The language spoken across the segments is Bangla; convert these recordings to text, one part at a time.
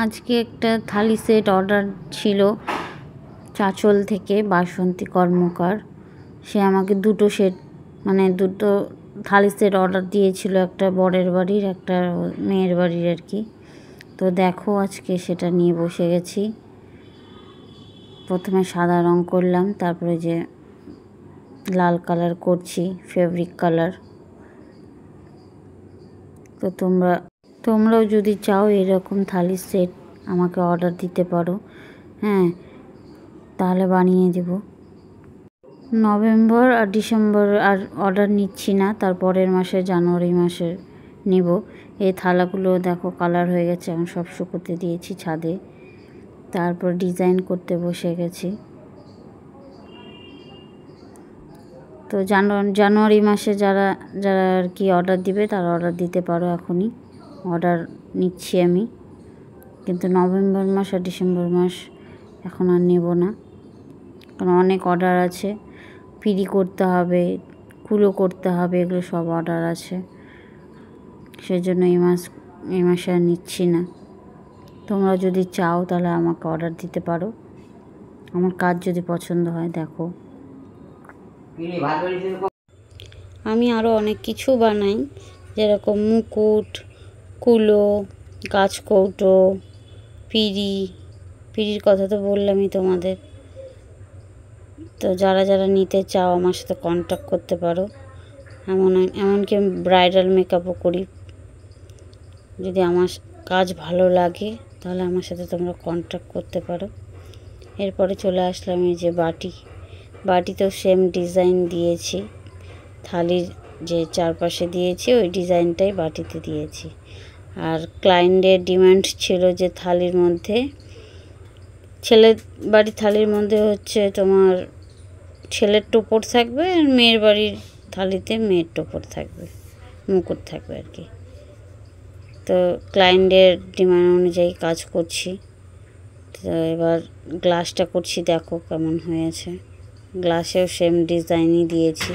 আজকে একটা থালি সেট অর্ডার ছিল চাঁচল থেকে বাসন্তী কর্মকার। সে আমাকে দুটো সেট দুটো থালি সেট অর্ডার দিয়েছিল, একটা বরের বাড়ির একটা মেয়ের বাড়ির আর কি। তো দেখো আজকে সেটা নিয়ে বসে গেছি। প্রথমে সাদা রং করলাম, তারপরে যে লাল কালার করছি, ফেব্রিক কালার। তো তোমরাও যদি চাও এরকম থালি সেট আমাকে অর্ডার দিতে পারো, হ্যাঁ, তাহলে বানিয়ে দেব। নভেম্বর আর ডিসেম্বর আর অর্ডার নিচ্ছি না, তারপরের মাসে জানুয়ারি মাসে নেব। এই থালাগুলো দেখো কালার হয়ে গেছে, এখন সব শুকোতে দিয়েছি ছাদে। তারপর ডিজাইন করতে বসে গেছি। তো জানুয়ারি মাসে যারা যারা আর কি অর্ডার দিবে তারা অর্ডার দিতে পারো, এখনই অর্ডার নিচ্ছি আমি। কিন্তু নভেম্বর মাস আর ডিসেম্বর মাস এখন আর নেব না, কারণ অনেক অর্ডার আছে। পিড়ি করতে হবে, কুলো করতে হবে, এগুলো সব অর্ডার আছে। সেজন্য এই মাসে আর নিচ্ছি না। তোমরা যদি চাও তাহলে আমাকে অর্ডার দিতে পারো, আমার কাজ যদি পছন্দ হয়। দেখো আমি আরও অনেক কিছু বানাই, যেরকম মুকুট, কুলো, গাছকৌটো, পিড়ির কথা তো বললামই তোমাদের। তো যারা যারা নিতে চাও আমার সাথে কন্ট্যাক্ট করতে পারো। এমনকি আমি ব্রাইডাল মেকআপও করি। যদি আমার কাজ ভালো লাগে তাহলে আমার সাথে তোমরা কন্ট্যাক্ট করতে পারো। এরপরে চলে আসলাম এই যে বাটিতেও সেম ডিজাইন দিয়েছি। থালির যে চারপাশে দিয়েছি ওই ডিজাইনটাই বাটিতে দিয়েছি। আর ক্লায়েন্টের ডিমান্ড ছিল যে থালির মধ্যে, ছেলের বাড়ির থালির মধ্যে হচ্ছে তোমার ছেলের টোপর থাকবে, আর মেয়ের বাড়ির থালিতে মেয়ের টোপর থাকবে, মুকুট থাকবে আর কি। তো ক্লায়েন্টের ডিমান্ড অনুযায়ী কাজ করছি। তো এবার গ্লাসটা করছি, দেখো কেমন হয়েছে। গ্লাসেও সেম ডিজাইনই দিয়েছি,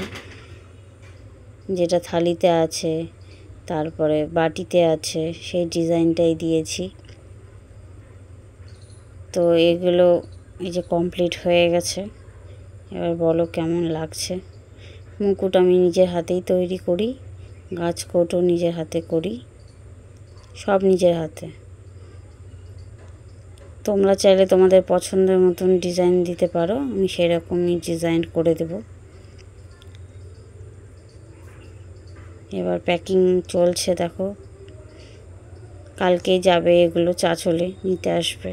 যেটা থালিতে আছে তারপরে বাটিতে আছে সেই ডিজাইনটাই দিয়েছি। তো এগুলো এই যে কমপ্লিট হয়ে গেছে। এবার বলো কেমন লাগছে। মুকুট আমি নিজের হাতেই তৈরি করি, গাছকৌটো নিজের হাতে করি, সব নিজের হাতে। তোমরা চাইলে তোমাদের পছন্দের মতন ডিজাইন দিতে পারো, আমি সেরকমই ডিজাইন করে দেব। এবার প্যাকিং চলছে, দেখো কালকেই যাবে এগুলো, চাঁচলে নিতে আসবে,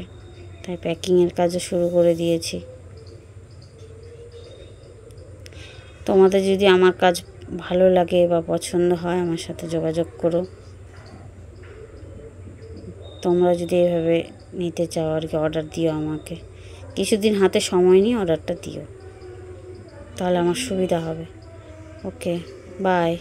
তাই প্যাকিংয়ের কাজও শুরু করে দিয়েছি। তোমাদের যদি আমার কাজ ভালো লাগে বা পছন্দ হয় আমার সাথে যোগাযোগ করো। তোমরা যদি এভাবে নিতে চাও আর কি, অর্ডার দিও আমাকে। কিছুদিন হাতে সময় নিয়ে অর্ডারটা দিও, তাহলে আমার সুবিধা হবে। ওকে, বাই।